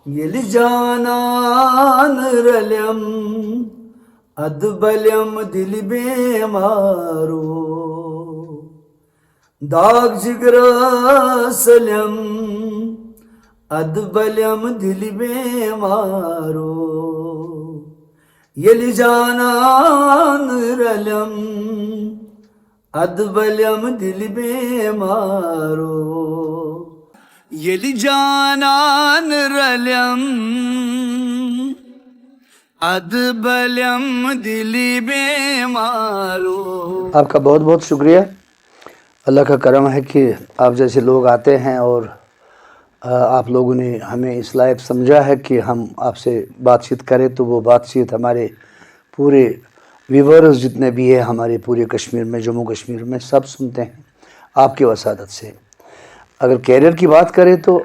ییٚلہِ جانان رلیم ادبلیم دِلہِ بیمارو داغ جگراسلیم ادبلیم دِلہِ بیمارو ییٚلہِ جانان رلیم ادبلیم دِلہِ بیمارو ییٚلہِ جانان رلیم ادبلیم دِلہِ بیمارو. آپ کا بہت بہت شکریہ. اللہ کا کرم ہے کہ آپ جیسے لوگ آتے ہیں اور آپ لوگوں نے ہمیں اس لائق سمجھا ہے کہ ہم آپ سے بات چیت کریں، تو وہ بات چیت ہمارے پورے ویورز جتنے بھی ہیں ہمارے پورے کشمیر میں، جموں کشمیر میں، سب سنتے ہیں آپ کی وسادت سے. اگر کیریئر کی بات کریں تو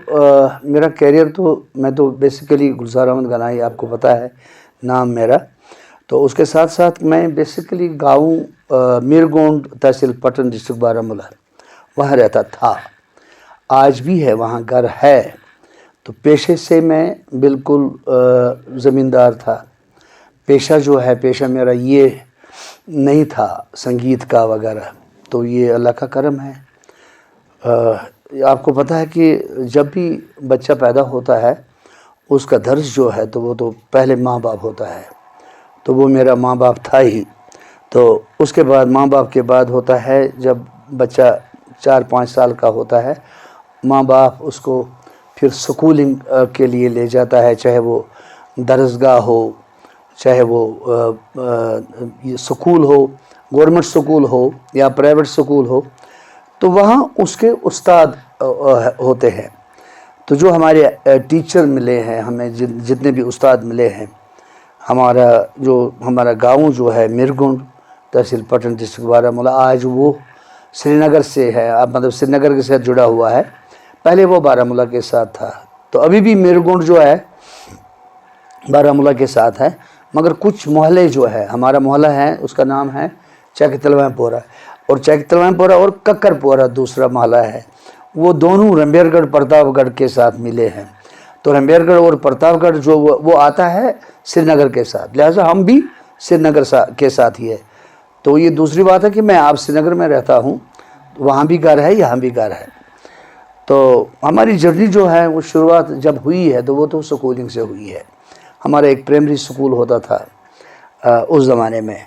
میرا کیریئر تو میں تو بیسیکلی گلزار احمد گنائی، آپ کو پتہ ہے نام میرا. تو اس کے ساتھ ساتھ میں بیسیکلی گاؤں میرگونڈ تحصیل پٹن ڈسٹرکٹ بارہمولہ وہاں رہتا تھا، آج بھی ہے وہاں گھر ہے. تو پیشے سے میں بالکل زمیندار تھا. پیشہ جو ہے پیشہ میرا یہ نہیں تھا سنگیت کا وغیرہ. تو یہ اللہ کا کرم ہے. آپ کو پتہ ہے کہ جب بھی بچہ پیدا ہوتا ہے اس کا درس جو ہے تو وہ تو پہلے ماں باپ ہوتا ہے. تو وہ میرا ماں باپ تھا ہی. تو اس کے بعد ماں باپ کے بعد ہوتا ہے جب بچہ 4-5 سال کا ہوتا ہے، ماں باپ اس کو پھر سکولنگ کے لیے لے جاتا ہے، چاہے وہ درسگاہ ہو، چاہے وہ سکول ہو، گورنمنٹ سکول ہو یا پرائیویٹ سکول ہو. تو وہاں اس کے استاد ہوتے ہیں. تو جو ہمارے ٹیچر ملے ہیں ہمیں، جتنے بھی استاد ملے ہیں، ہمارا گاؤں جو ہے میرگونڈ تحصیل پٹن ڈسٹرکٹ بارہمولہ، آج وہ سری نگر سے ہے، مطلب سری نگر کے ساتھ جڑا ہوا ہے. پہلے وہ بارہمولہ کے ساتھ تھا. تو ابھی بھی میرگونڈ جو ہے بارہمولہ کے ساتھ ہے، مگر کچھ محلے جو ہے، ہمارا محلہ ہے اس کا نام ہے چک تلویں پورہ، اور چک تلویں پورہ اور ککر پورہ دوسرا محلہ ہے. وہ دونوں رمبیر گڑھ پرتاپ گڑھ کے ساتھ ملے ہیں. تو رمبیر گڑھ اور پرتاپ گڑھ جو وہ آتا ہے سری نگر کے ساتھ، لہٰذا ہم بھی سری نگر کے ساتھ ہی ہے. تو یہ دوسری بات ہے کہ میں آپ سری نگر میں رہتا ہوں، وہاں بھی گھر ہے، یہاں بھی گھر ہے. تو ہماری جرنی جو ہے وہ شروعات جب ہوئی ہے تو وہ تو سکولنگ سے ہوئی ہے. ہمارا ایک پرائمری سکول ہوتا تھا اس زمانے میں.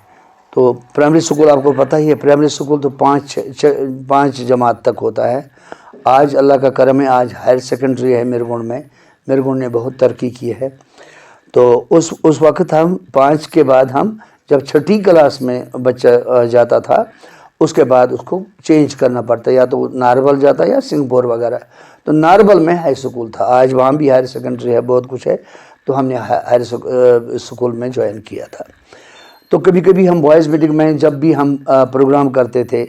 تو پرائمری سکول آپ کو پتہ ہی ہے، پرائمری سکول تو 5 جماعت تک ہوتا ہے. آج اللہ کا کرم ہے، آج ہائر سیکنڈری ہے میرگونڈ میں. میرگونڈ نے بہت ترقی کی ہے. تو اس وقت ہم 5 کے بعد ہم جب 6ٹھی کلاس میں بچہ جاتا تھا، اس کے بعد اس کو چینج کرنا پڑتا، یا تو ناربل جاتا یا سنگھپور وغیرہ. تو ناربل میں ہائی سکول تھا، آج وہاں بھی ہائر سیکنڈری ہے، بہت کچھ ہے. تو ہم نے ہائر سکول میں جوائن کیا تھا. تو کبھی کبھی ہم بوائز میٹنگ میں جب بھی ہم پروگرام کرتے تھے،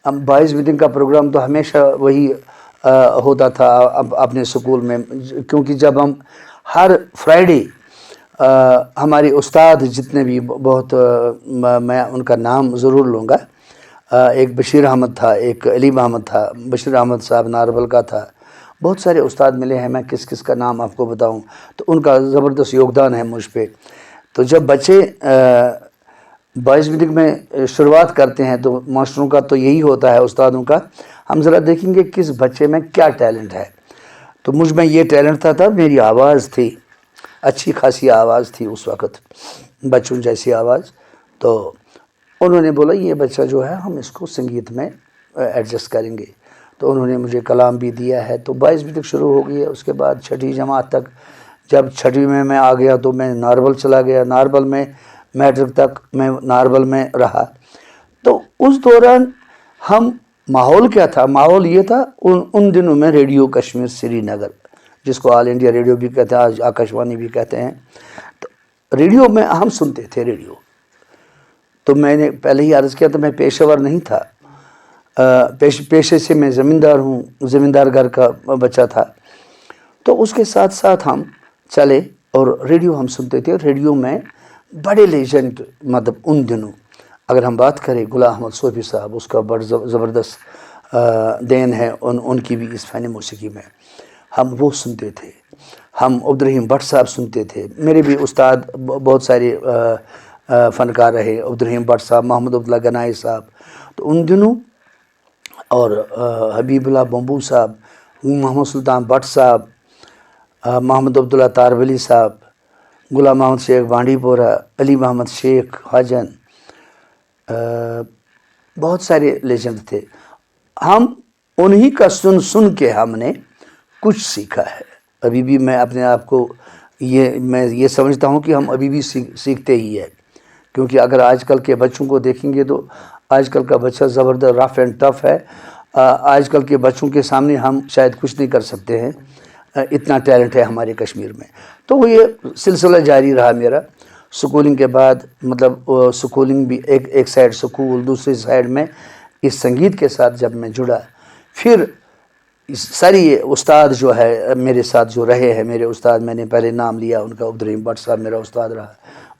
ہم بوائز میٹنگ کا پروگرام تو ہمیشہ وہی ہوتا تھا اپنے سکول میں. کیونکہ جب ہم ہر فرائیڈے ہمارے استاد جتنے بھی بہت، میں ان کا نام ضرور لوں گا. ایک بشیر احمد تھا، ایک علیم احمد تھا. بشیر احمد صاحب ناربل کا تھا. بہت سارے استاد ملے ہیں، میں کس کس کا نام آپ کو بتاؤں. تو ان کا زبردست یوگدان ہے مجھ پہ. تو جب بچے بوائز میٹنگ میں شروعات کرتے ہیں تو ماسٹروں کا تو یہی ہوتا ہے، استادوں کا، ہم ذرا دیکھیں گے کس بچے میں کیا ٹیلنٹ ہے. تو مجھ میں یہ ٹیلنٹ تھا میری آواز تھی، اچھی خاصی آواز تھی اس وقت، بچوں جیسی آواز. تو انہوں نے بولا یہ بچہ جو ہے ہم اس کو سنگیت میں ایڈجسٹ کریں گے. تو انہوں نے مجھے کلام بھی دیا ہے. تو 22 میٹنگ شروع ہو گئی ہے. اس کے بعد 6ٹھی جماعت تک، جب 6ٹھی میں آ گیا تو میں ناربل چلا گیا. ناربل میں میٹرک تک میں ناربل میں رہا. تو اس دوران ہم ماحول کیا تھا، ماحول یہ تھا ان دنوں میں ریڈیو کشمیر سری نگر، جس کو آل انڈیا ریڈیو بھی کہتے ہیں، آج آکاشوانی بھی کہتے ہیں. تو ریڈیو میں ہم سنتے تھے ریڈیو. تو میں نے پہلے ہی عرض کیا، تو میں پیشہ ور نہیں تھا، پیشے سے میں زمیندار ہوں، زمیندار گھر کا بچہ تھا. تو اس کے ساتھ ساتھ ہم چلے اور ریڈیو ہم سنتے تھے. ریڈیو میں بڑے لیجنڈ، مطلب ان دنوں اگر ہم بات کریں غلام احمد صوفی صاحب، اس کا بڑا زبردست دین ہے ان کی بھی اس فن موسیقی میں. ہم وہ سنتے تھے. ہم عبدالرحیم بٹ صاحب سنتے تھے. میرے بھی استاد بہت سارے فنکار رہے. عبدالرحیم بٹ صاحب, محمد عبداللہ گنائی صاحب, تو ان دنوں, اور حبیب اللہ بمبو صاحب, محمد سلطان بٹ صاحب, محمد عبداللہ تارولی صاحب, غلام محمد شیخ بانڈی پورہ, علی محمد شیخ حاجن, بہت سارے لیجنڈ تھے. ہم انہی کا سن کے ہم نے کچھ سیکھا ہے. ابھی بھی میں اپنے آپ کو یہ سمجھتا ہوں کہ ہم ابھی بھی سیکھتے ہی ہیں, کیونکہ اگر آج کل کے بچوں کو دیکھیں گے تو آج کل کا بچہ زبردست رف اینڈ ٹف ہے. آج کل کے بچوں کے سامنے ہم شاید کچھ نہیں کر سکتے ہیں, اتنا ٹیلنٹ ہے ہمارے کشمیر میں. تو وہ یہ سلسلہ جاری رہا میرا. سکولنگ کے بعد, مطلب سکولنگ بھی ایک سائڈ سکول, دوسری سائڈ میں اس سنگیت کے ساتھ جب میں جڑا, پھر ساری استاد جو ہے میرے ساتھ جو رہے ہیں, میرے استاد, میں نے پہلے نام لیا ان کا, عبدالرحیم بٹ صاحب میرا استاد رہا,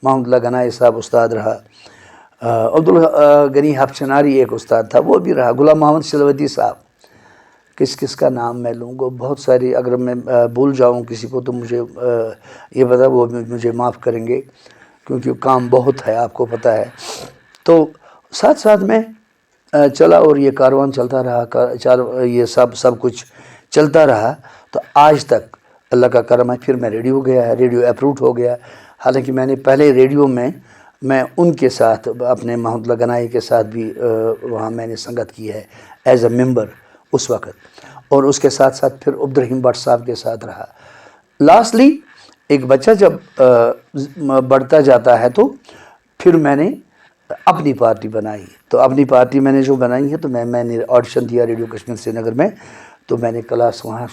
محمد اللہ گنائی صاحب استاد رہا, عبدالغنی حفچناری ایک استاد تھا, وہ بھی رہا, غلام محمد شلوتی صاحب. کس کا نام میں لوں گا, بہت ساری, اگر میں بھول جاؤں کسی کو تو مجھے یہ پتا, وہ مجھے معاف کریں گے, کیونکہ کام بہت ہے, آپ کو پتہ ہے. تو ساتھ ساتھ میں چلا, اور یہ کاروان چلتا رہا, یہ سب کچھ چلتا رہا. تو آج تک اللہ کا کرم ہے. پھر میں ریڈیو گیا ہے, ریڈیو اپرووڈ ہو گیا. حالانکہ میں نے پہلے ریڈیو میں ان کے ساتھ, اپنے محمد اللہ گنائی کے ساتھ بھی وہاں میں نے سنگت کی ہے ایز اے ممبر اس وقت, اور اس کے ساتھ ساتھ پھر عبدالرحیم بٹ صاحب کے ساتھ رہا. لاسٹلی ایک بچہ جب بڑھتا جاتا ہے تو پھر میں نے اپنی پارٹی بنائی. تو اپنی پارٹی میں نے جو بنائی ہے, تو میں نے آڈیشن دیا ریڈیو کشمیر سری نگر میں. تو میں نے کلاس وہاں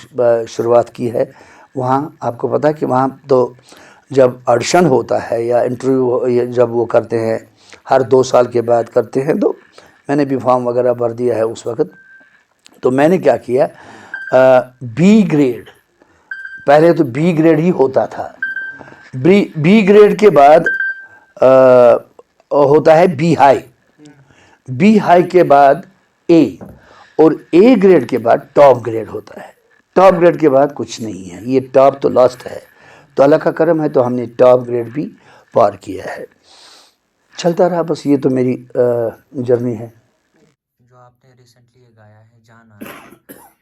شروعات کی ہے. وہاں آپ کو پتہ کہ وہاں تو جب آڈیشن ہوتا ہے یا انٹرویو جب وہ کرتے ہیں, ہر 2 سال کے بعد کرتے ہیں, تو میں نے بھی فارم وغیرہ بھر دیا ہے اس وقت. تو میں نے کیا کیا, بی گریڈ, پہلے تو بی گریڈ ہی ہوتا تھا. بی گریڈ کے بعد ہوتا ہے بی ہائی, بی ہائی کے بعد اے, اور اے گریڈ کے بعد ٹاپ گریڈ ہوتا ہے. ٹاپ گریڈ کے بعد کچھ نہیں ہے, یہ ٹاپ تو لاسٹ ہے. تو اللہ کا کرم ہے, تو ہم نے ٹاپ گریڈ بھی پار کیا ہے. چلتا رہا بس, یہ تو میری جرنی ہے. جو آپ نے ریسنٹلی گایا ہے جانا,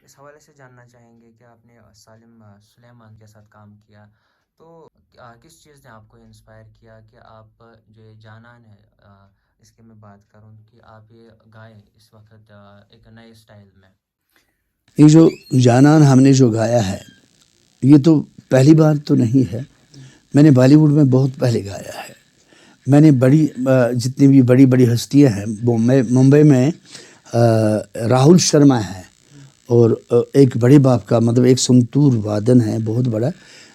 اس حوالے سے جاننا چاہیں گے کہ آپ نے سالم سلیمان کے ساتھ کام کیا, تو کس چیز نے آپ کو انسپائر کیا کہ آپ جو یہ جانان ہے, اس کی میں بات کروں کہ آپ یہ گائیں اس وقت ایک نئے سٹائل میں. یہ جو جانان ہم نے جو گایا ہے, یہ تو پہلی بار تو نہیں ہے. میں نے بالی ووڈ میں بہت پہلے گایا ہے. میں نے جتنی بھی بڑی ہستیاں ہیں, ممبئی میں راہل شرما ہے, اور ایک بڑے باپ کا, مطلب ایک سنتور وادن ہے بہت بڑا,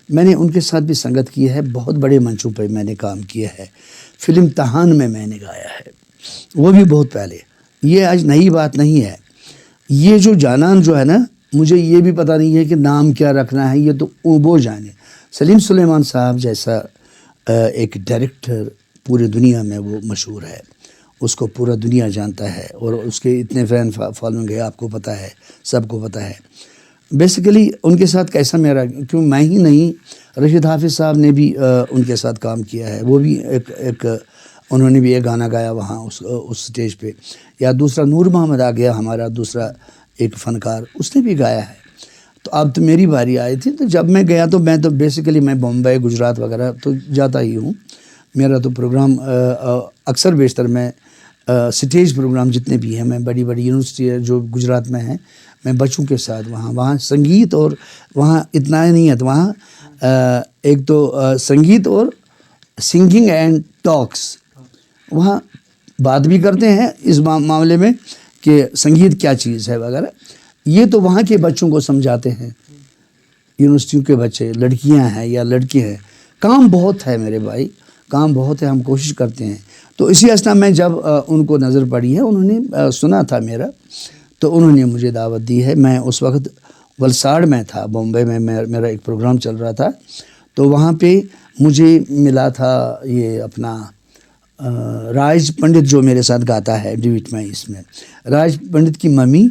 میں نے ان کے ساتھ بھی سنگت کی ہے. بہت بڑے منچوں پہ میں نے کام کیا ہے. فلم تہان میں نے گایا ہے, وہ بھی بہت پہلے. یہ آج نئی بات نہیں ہے. یہ جو جانان جو ہے نا, مجھے یہ بھی پتہ نہیں ہے کہ نام کیا رکھنا ہے, یہ تو وہ جانے. سلیم سلیمان صاحب جیسا ایک ڈائریکٹر پورے دنیا میں وہ مشہور ہے, اس کو پورا دنیا جانتا ہے, اور اس کے اتنے فین فالوئنگ ہے, آپ کو پتہ ہے, سب کو پتہ ہے. بیسیکلی ان کے ساتھ کیسا میرا, کیوں میں ہی نہیں, رشید حافظ صاحب نے بھی ان کے ساتھ کام کیا ہے. وہ بھی ایک انہوں نے بھی ایک گانا گایا وہاں اس سٹیج پہ. یا دوسرا نور محمد آ گیا, ہمارا دوسرا ایک فنکار, اس نے بھی گایا ہے. تو اب تو میری باری آئی تھی. تو جب میں گیا تو میں تو بیسیکلی میں بمبئی, گجرات وغیرہ تو جاتا ہی ہوں. میرا تو پروگرام اکثر بیشتر میں سٹیج پروگرام جتنے بھی ہیں, میں بڑی یونیورسٹی ہے جو گجرات میں ہیں, میں بچوں کے ساتھ وہاں سنگیت, اور وہاں اتنا ہی نہیں ہے, تو وہاں ایک تو سنگیت اور سنگنگ اینڈ ٹاکس, وہاں بات بھی کرتے ہیں اس معاملے میں کہ سنگیت کیا چیز ہے وغیرہ. یہ تو وہاں کے بچوں کو سمجھاتے ہیں, یونیورسٹیوں کے بچے, لڑکیاں ہیں یا لڑکے ہیں. کام بہت ہے میرے بھائی, کام بہت ہے, ہم کوشش کرتے ہیں. تو اسی اسنا میں جب ان کو نظر پڑی ہے, انہوں نے سنا تھا میرا, تو انہوں نے مجھے دعوت دی ہے. میں اس وقت ولساڑ میں تھا, بمبئی میں میرا ایک پروگرام چل رہا تھا. تو وہاں پہ مجھے ملا تھا یہ اپنا راج پنڈت جو میرے ساتھ گاتا ہے ڈیوٹ میں. اس میں راج پنڈت کی ممی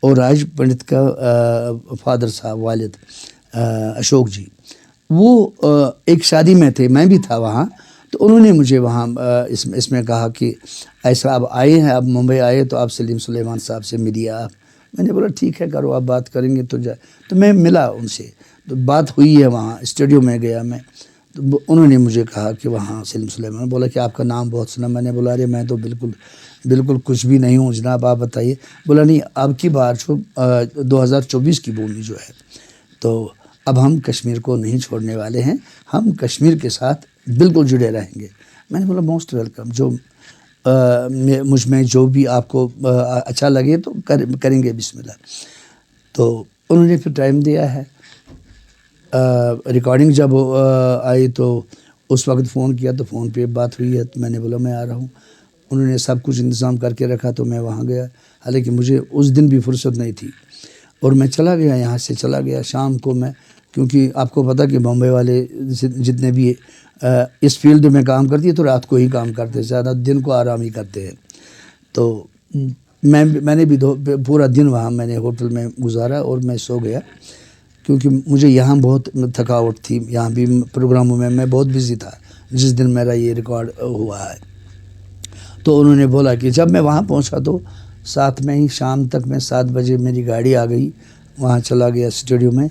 اور راج پنڈت کا فادر صاحب والد اشوک جی وہ ایک شادی میں تھے, میں بھی تھا وہاں. تو انہوں نے مجھے وہاں اس میں کہا کہ ایسا آپ آئے ہیں, آپ ممبئی آئے تو آپ سلیم سلیمان صاحب سے ملیے آپ. میں نے بولا ٹھیک ہے کرو, آپ بات کریں گے تو میں ملا ان سے, تو بات ہوئی ہے وہاں اسٹوڈیو میں گیا میں. تو انہوں نے مجھے کہا کہ وہاں سلیم سلیمان, بولا کہ آپ کا نام بہت سنا. میں نے بولا ارے میں تو بالکل کچھ بھی نہیں ہوں جناب, آپ بتائیے. بولا نہیں اب کی بار 2024 کی بومی جو ہے, تو اب ہم کشمیر کو نہیں چھوڑنے والے ہیں, ہم کشمیر کے ساتھ بالکل جڑے رہیں گے. میں نے بولا موسٹ ویلکم, جو مجھ میں جو بھی آپ کو اچھا لگے تو کریں گے بسم اللہ. تو انہوں نے پھر ٹائم دیا ہے. ریکارڈنگ جب آئی تو اس وقت فون کیا تو فون پہ بات ہوئی ہے. تو میں نے بولا میں آ رہا ہوں. انہوں نے سب کچھ انتظام کر کے رکھا تو میں وہاں گیا, حالانکہ مجھے اس دن بھی فرصت نہیں تھی. اور میں چلا گیا, یہاں سے چلا گیا شام کو میں, کیونکہ آپ کو پتہ کہ بمبئی والے جتنے بھی اس فیلڈ میں کام کرتی ہے تو رات کو ہی کام کرتے ہیں, زیادہ دن کو آرام ہی کرتے ہیں. تو میں نے بھی پورا دن وہاں میں نے ہوٹل میں گزارا اور میں سو گیا, کیونکہ مجھے یہاں بہت تھکاوٹ تھی. یہاں بھی پروگراموں میں بہت بزی تھا جس دن میرا یہ ریکارڈ ہوا ہے. تو انہوں نے بولا کہ جب میں وہاں پہنچا تو ساتھ میں ہی شام تک میں 7 بجے میری گاڑی آ گئی, وہاں چلا گیا اسٹوڈیو میں.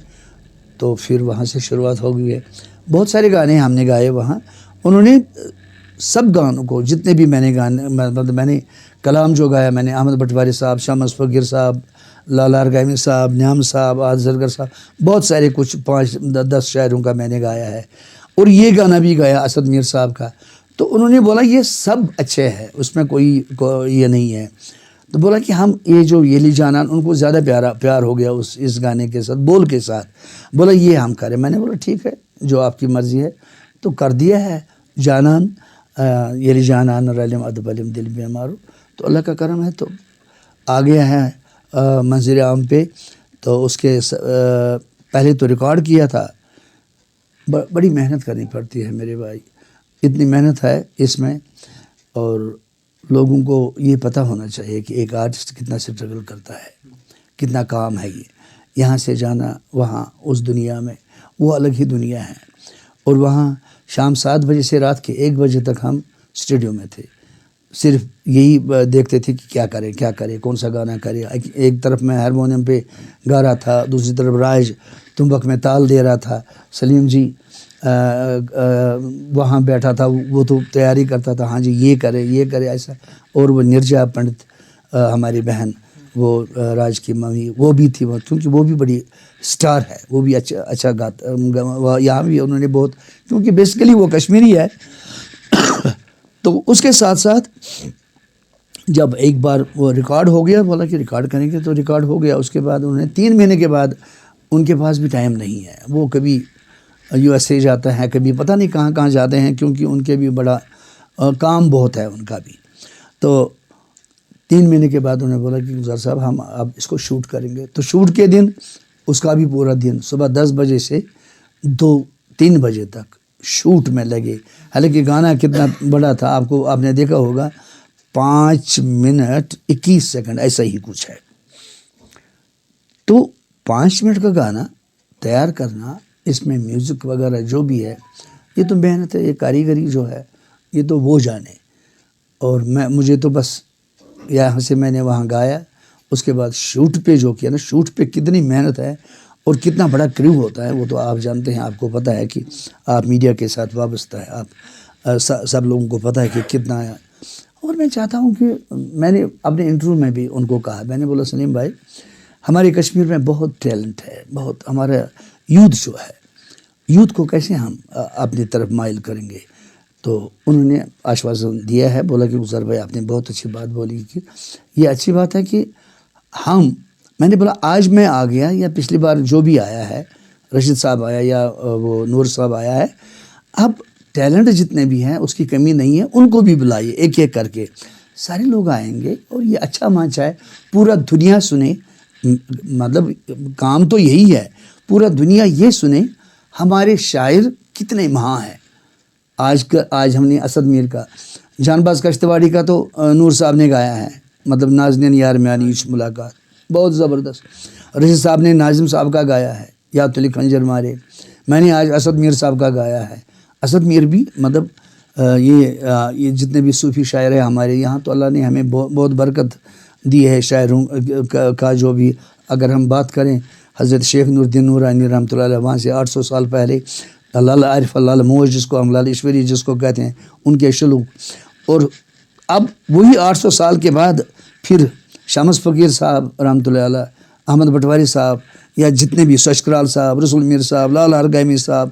تو پھر وہاں سے شروعات ہو گئی ہے. بہت سارے گانے ہم نے گائے وہاں. انہوں نے سب گانوں کو, جتنے بھی میں نے گانے, مطلب میں نے کلام جو گایا, میں نے احمد بٹواری صاحب, شاہ مظفر صاحب, لالہ ارغائمی صاحب, نیام صاحب, عاطف زرگر صاحب, بہت سارے کچھ 5-10 شاعروں کا میں نے گایا ہے. اور یہ گانا بھی گایا اسد میر صاحب کا. تو انہوں نے بولا یہ سب اچھے ہیں, اس میں کوئی یہ نہیں ہے. تو بولا کہ ہم یہ جو یلی جانان, ان کو زیادہ پیار ہو گیا اس گانے کے ساتھ, بول کے ساتھ. بولا یہ ہم کریں. میں نے بولا ٹھیک ہے جو آپ کی مرضی ہے. تو کر دیا ہے جانان, یلی جانان رلم ادب علم دل بے مارو. تو اللہ کا کرم ہے تو آ گیا ہے منظر عام پہ. تو اس کے پہلے تو ریکارڈ کیا تھا. بڑی محنت کرنی پڑتی ہے میرے بھائی, اتنی محنت ہے اس میں. اور لوگوں کو یہ پتہ ہونا چاہیے کہ ایک آرٹسٹ کتنا اسٹرگل کرتا ہے, کتنا کام ہے یہ. یہاں سے جانا وہاں اس دنیا میں, وہ الگ ہی دنیا ہے. اور وہاں شام 7 بجے سے رات کے 1 بجے تک ہم اسٹوڈیو میں تھے. صرف یہی دیکھتے تھے کہ کیا کرے, کون سا گانا کرے. ایک طرف میں ہارمونیم پہ گا رہا تھا, دوسری طرف راج تمبک میں تال دے رہا تھا. سلیم جی وہاں بیٹھا تھا, وہ تو تیاری کرتا تھا, ہاں جی یہ کرے ایسا. اور وہ نرجا پنڈت ہماری بہن, وہ راج کی ممی, وہ بھی تھی, کیونکہ وہ بھی بڑی سٹار ہے, وہ بھی اچھا گاتا. یہاں بھی انہوں نے بہت, کیونکہ بیسیکلی وہ کشمیری ہے. تو اس کے ساتھ ساتھ جب ایک بار وہ ریکارڈ ہو گیا, بولا کہ ریکارڈ کریں گے تو ریکارڈ ہو گیا. اس کے بعد انہوں نے 3 مہینے کے بعد, ان کے پاس بھی ٹائم نہیں ہے, وہ کبھی USA جاتا ہے, کبھی پتہ نہیں کہاں جاتے ہیں, کیونکہ ان کے بھی بڑا کام بہت ہے ان کا بھی. تو 3 مہینے کے بعد انہوں نے بولا کہ گلزار صاحب ہم اب اس کو شوٹ کریں گے. تو شوٹ کے دن اس کا بھی پورا دن صبح 10 بجے سے 2-3 بجے تک شوٹ میں لگے. حالانکہ گانا کتنا بڑا تھا آپ نے دیکھا ہوگا, 5 منٹ 21 سیکنڈ ایسا ہی کچھ ہے. تو 5 منٹ کا گانا تیار کرنا, اس میں میوزک وغیرہ جو بھی ہے, یہ تو محنت ہے, یہ کاریگری جو ہے یہ تو وہ جانے. اور مجھے تو بس یہاں سے میں نے وہاں گایا. اس کے بعد شوٹ پہ جو کیا نا, شوٹ پہ کتنی محنت ہے اور کتنا بڑا کریو ہوتا ہے, وہ تو آپ جانتے ہیں, آپ کو پتہ ہے کہ آپ میڈیا کے ساتھ وابستہ ہے, آپ سب لوگوں کو پتہ ہے کہ کتنا ہے. اور میں چاہتا ہوں کہ میں نے اپنے انٹرویو میں بھی ان کو کہا, میں نے بولا سلیم بھائی ہمارے کشمیر میں بہت ٹیلنٹ ہے, بہت ہمارا یوتھ جو ہے, یوتھ کو کیسے ہم اپنی طرف مائل کریں گے. تو انہوں نے آشواسن دیا ہے, بولا کہ گلزار بھائی آپ نے بہت اچھی بات بولی, کہ یہ اچھی بات ہے کہ میں نے بولا آج میں آ گیا یا پچھلی بار جو بھی آیا ہے, رشید صاحب آیا یا وہ نور صاحب آیا ہے, اب ٹیلنٹ جتنے بھی ہیں اس کی کمی نہیں ہے, ان کو بھی بلائیے ایک ایک کر کے. سارے لوگ آئیں گے اور یہ اچھا مانچا ہے, پورا دنیا سنے. مطلب کام تو یہی ہے, پورا دنیا یہ سنے ہمارے شاعر کتنے مہاں ہیں. آج ہم نے اسد میر کا, جان باز کشتواڑی کا تو نور صاحب نے گایا ہے, مطلب نازنین یار میانی عشق ملاقات, بہت زبردست. رشید صاحب نے ناظم صاحب کا گایا ہے یا تلی خنجر مارے. میں نے آج اسد میر صاحب کا گایا ہے. اسد میر بھی مطلب یہ جتنے بھی صوفی شاعر ہیں ہمارے یہاں, تو اللہ نے ہمیں بہت برکت دی ہے شاعروں کا. جو بھی اگر ہم بات کریں حضرت شیخ نور الدین نورانی رحمۃ اللہ علیہ, وہاں سے 800 سال پہلے لال عارف لال موج جس کو ہم لال ایشوری جس کو کہتے ہیں, ان کے شلوک, اور اب وہی 800 سال کے بعد پھر شمس فقیر صاحب رحمۃ اللہ علیہ, احمد پٹواری صاحب, یا جتنے بھی سچکرال صاحب, رسول میر صاحب, لال ہرگامی صاحب,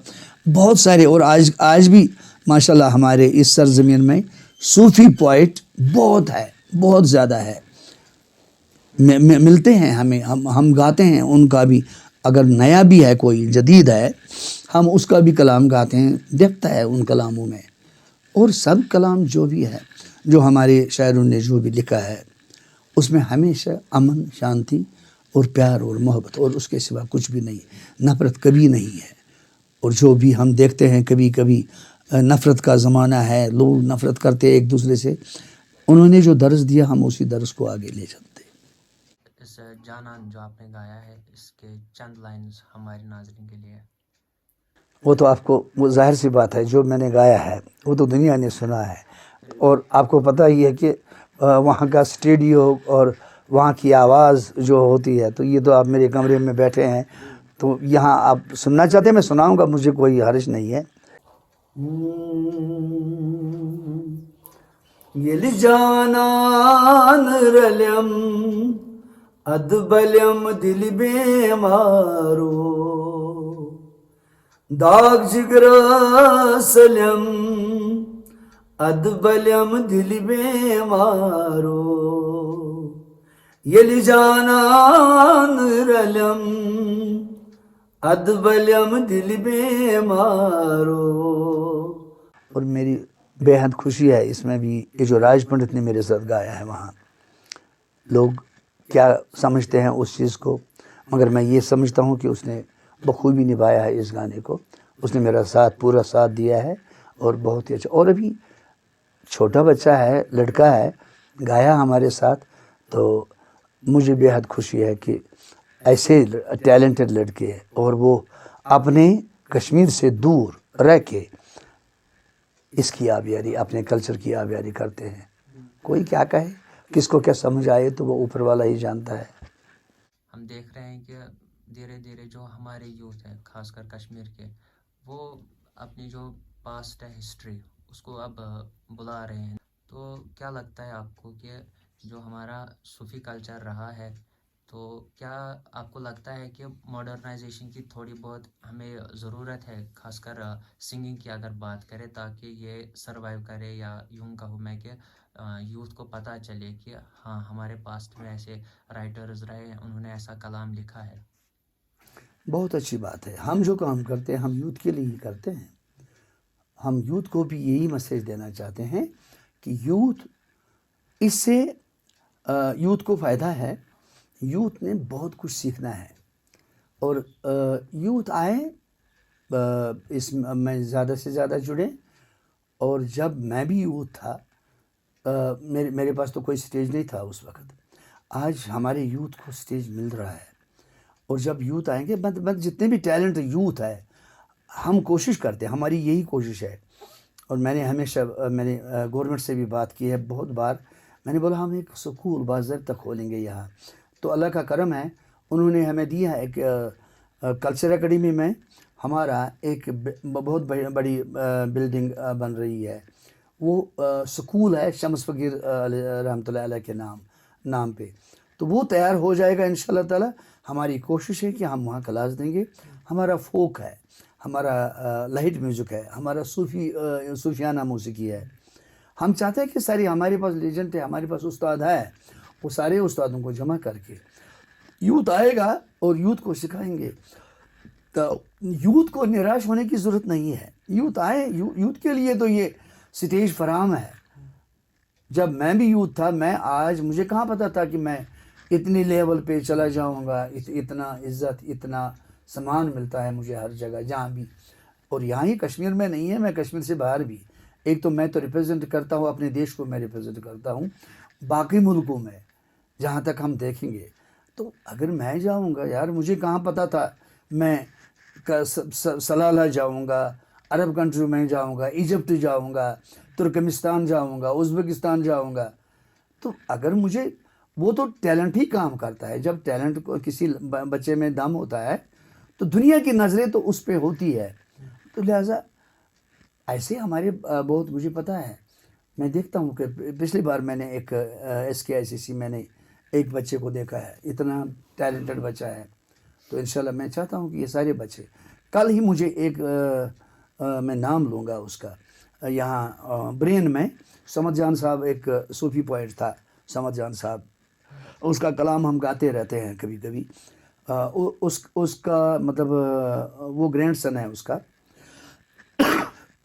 بہت سارے. اور آج بھی ماشاءاللہ ہمارے اس سرزمین میں صوفی پوائٹ بہت ہے, بہت زیادہ ہے, ملتے ہیں ہمیں, ہم گاتے ہیں ان کا بھی. اگر نیا بھی ہے کوئی جدید ہے, ہم اس کا بھی کلام گاتے ہیں, دیکھتا ہے ان کلاموں میں. اور سب کلام جو بھی ہے, جو ہمارے شاعروں نے جو بھی لکھا ہے, اس میں ہمیشہ امن, شانتی اور پیار اور محبت, اور اس کے سوا کچھ بھی نہیں. نفرت کبھی نہیں ہے. اور جو بھی ہم دیکھتے ہیں کبھی کبھی نفرت کا زمانہ ہے, لوگ نفرت کرتے ہیں ایک دوسرے سے, انہوں نے جو درس دیا ہم اسی درس کو آگے لے چلتے. اس جانان جو آپ نے گایا ہے, اس کے چند لائنز ہمارے ناظرین کے لیے. وہ تو آپ کو, وہ ظاہر سی بات ہے, جو میں نے گایا ہے وہ تو دنیا نے سنا ہے. اور آپ کو پتہ ہی ہے کہ وہاں کا اسٹیڈیو اور وہاں کی آواز جو ہوتی ہے, تو یہ تو آپ میرے کمرے میں بیٹھے ہیں, تو یہاں آپ سننا چاہتے ہیں میں سناؤں گا, مجھے کوئی حرج نہیں ہے. یلی جانان رلیم ادبلیم دل بیمارو داغ جگر سلیم ادبلیم دل بیمارو یلی جانان رلیم ادبلیم دل بیمارو. اور میری بے حد خوشی ہے اس میں بھی, یہ جو راج پنڈت نے میرے ساتھ گایا ہے, وہاں لوگ کیا سمجھتے ہیں اس چیز کو, مگر میں یہ سمجھتا ہوں کہ اس نے بخوبی نبھایا ہے اس گانے کو. اس نے میرا ساتھ, پورا ساتھ دیا ہے, اور بہت ہی اچھا. اور ابھی چھوٹا بچہ ہے, لڑکا ہے, گایا ہمارے ساتھ, تو مجھے بے حد خوشی ہے کہ ایسے ٹیلنٹڈ لڑکے, اور وہ اپنے کشمیر سے دور رہ کے اس کی آبیاری, اپنے کلچر کی آبیاری کرتے ہیں. کوئی کیا کہے, کس کو کیا سمجھ آئے, تو وہ اوپر والا ہی جانتا ہے. ہم دیکھ رہے ہیں کہ دھیرے دھیرے جو ہمارے یوتھ ہے, خاص کر کشمیر کے, وہ اپنی جو پاسٹ ہے ہسٹری, اس کو اب بلا رہے ہیں. تو کیا لگتا ہے آپ کو کہ جو ہمارا صوفی کلچر رہا ہے, تو کیا آپ کو لگتا ہے کہ ماڈرنائزیشن کی تھوڑی بہت ہمیں ضرورت ہے, خاص کر سنگنگ کی اگر بات کریں, تاکہ یہ سروائیو کرے, یا یوں کہوں میں کہ یوتھ کو پتہ چلے کہ ہاں ہمارے پاسٹ میں ایسے رائٹرز رہے ہیں, انہوں نے ایسا کلام لکھا ہے. بہت اچھی بات ہے. ہم جو کام کرتے ہیں ہم یوتھ کے لیے ہی کرتے ہیں. ہم یوتھ کو بھی یہی میسیج دینا چاہتے ہیں کہ یوتھ, اس سے یوتھ کو فائدہ ہے, یوتھ نے بہت کچھ سیکھنا ہے. اور یوتھ آئے اس میں زیادہ سے زیادہ جڑے. اور جب میں بھی یوتھ تھا, میرے پاس تو کوئی سٹیج نہیں تھا اس وقت. آج ہمارے یوتھ کو سٹیج مل رہا ہے, اور جب یوتھ آئیں گے, جتنے بھی ٹیلنٹ یوتھ ہے, ہم کوشش کرتے ہیں, ہماری یہی کوشش ہے. اور میں نے ہمیشہ, میں نے گورنمنٹ سے بھی بات کی ہے بہت بار, میں نے بولا ہم ایک سکول باضابطہ کھولیں گے یہاں. تو اللہ کا کرم ہے, انہوں نے ہمیں دیا ہے. ایک کلچر اکیڈمی میں ہمارا ایک بہت بڑی بلڈنگ بن رہی ہے. وہ سکول ہے شمس فقیر رحمۃ اللہ علیہ کے نام پہ. تو وہ تیار ہو جائے گا انشاءاللہ تعالی. ہماری کوشش ہے کہ ہم وہاں کلاس دیں گے. ہمارا فوک ہے, ہمارا لائٹ میوزک ہے, ہمارا صوفیانہ موسیقی ہے. ہم چاہتے ہیں کہ ساری ہمارے پاس لیجنٹ ہے, ہمارے پاس استاد ہے, وہ سارے استادوں کو جمع کر کے یوتھ آئے گا اور یوتھ کو سکھائیں گے. تو یوتھ کو نراش ہونے کی ضرورت نہیں ہے. یوتھ آئے, یوتھ کے لیے تو یہ سٹیج فراہم ہے. جب میں بھی یوتھ تھا, میں آج مجھے کہاں پتہ تھا کہ میں اتنی لیول پہ چلا جاؤں گا, اتنا عزت, اتنا سامان ملتا ہے مجھے ہر جگہ جہاں بھی. اور یہاں ہی کشمیر میں نہیں ہے, میں کشمیر سے باہر بھی. ایک تو میں تو ریپرزینٹ کرتا ہوں اپنے دیش کو, میں ریپرزینٹ کرتا ہوں باقی ملکوں میں جہاں تک ہم دیکھیں گے. تو اگر میں جاؤں گا یار، مجھے کہاں پتہ تھا میں سلالہ جاؤں گا، عرب کنٹری میں جاؤں گا، ایجپٹ جاؤں گا، ترکمستان جاؤں گا، ازبکستان جاؤں گا. تو اگر مجھے، وہ تو ٹیلنٹ ہی کام کرتا ہے. جب ٹیلنٹ کو کسی بچے میں دم ہوتا ہے تو دنیا کی نظریں تو اس پہ ہوتی ہے. تو لہٰذا ایسے ہمارے بہت، مجھے پتہ ہے، میں دیکھتا ہوں کہ پچھلی بار میں نے ایک SKICC میں نے ایک بچے کو دیکھا ہے، اتنا ٹیلنٹڈ بچہ ہے. تو انشاءاللہ میں چاہتا ہوں کہ یہ سارے بچے، کل ہی مجھے ایک میں نام لوں گا اس کا، یہاں برین میں سمد جان صاحب، ایک صوفی پوئٹ تھا سمد جان صاحب، اس کا کلام ہم گاتے رہتے ہیں کبھی کبھی. اس کا مطلب وہ گرینڈ سن ہے اس کا.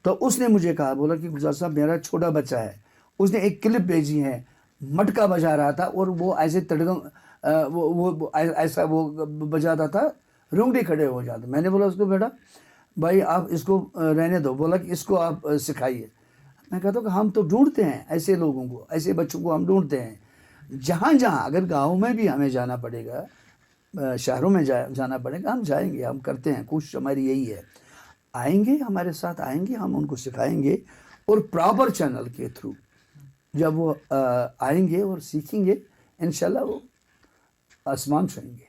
تو اس نے مجھے کہا، بولا کہ گلزار صاحب میرا چھوٹا بچہ ہے، اس نے ایک کلپ بھیجی ہے، مٹکا بجا رہا تھا اور وہ ایسے وہ ایسا وہ بجاتا تھا، رونگٹے کھڑے ہو جاتے. میں نے بولا اس کو، بیٹا بھائی آپ اس کو رہنے دو. بولا کہ اس کو آپ سکھائیے. میں کہتا ہوں کہ ہم تو ڈھونڈتے ہیں ایسے لوگوں کو، ایسے بچوں کو ہم ڈھونڈتے ہیں. جہاں جہاں، اگر گاؤں میں بھی ہمیں جانا پڑے گا، شہروں میں جانا پڑے گا، ہم جائیں گے، ہم کرتے ہیں، کوشش ہماری یہی ہے. آئیں گے ہمارے ساتھ، آئیں گے، ہم ان کو سکھائیں گے. اور پراپر چینل کے تھرو جب وہ آئیں گے اور سیکھیں گے، انشاءاللہ وہ آسمان چھوئیں گے.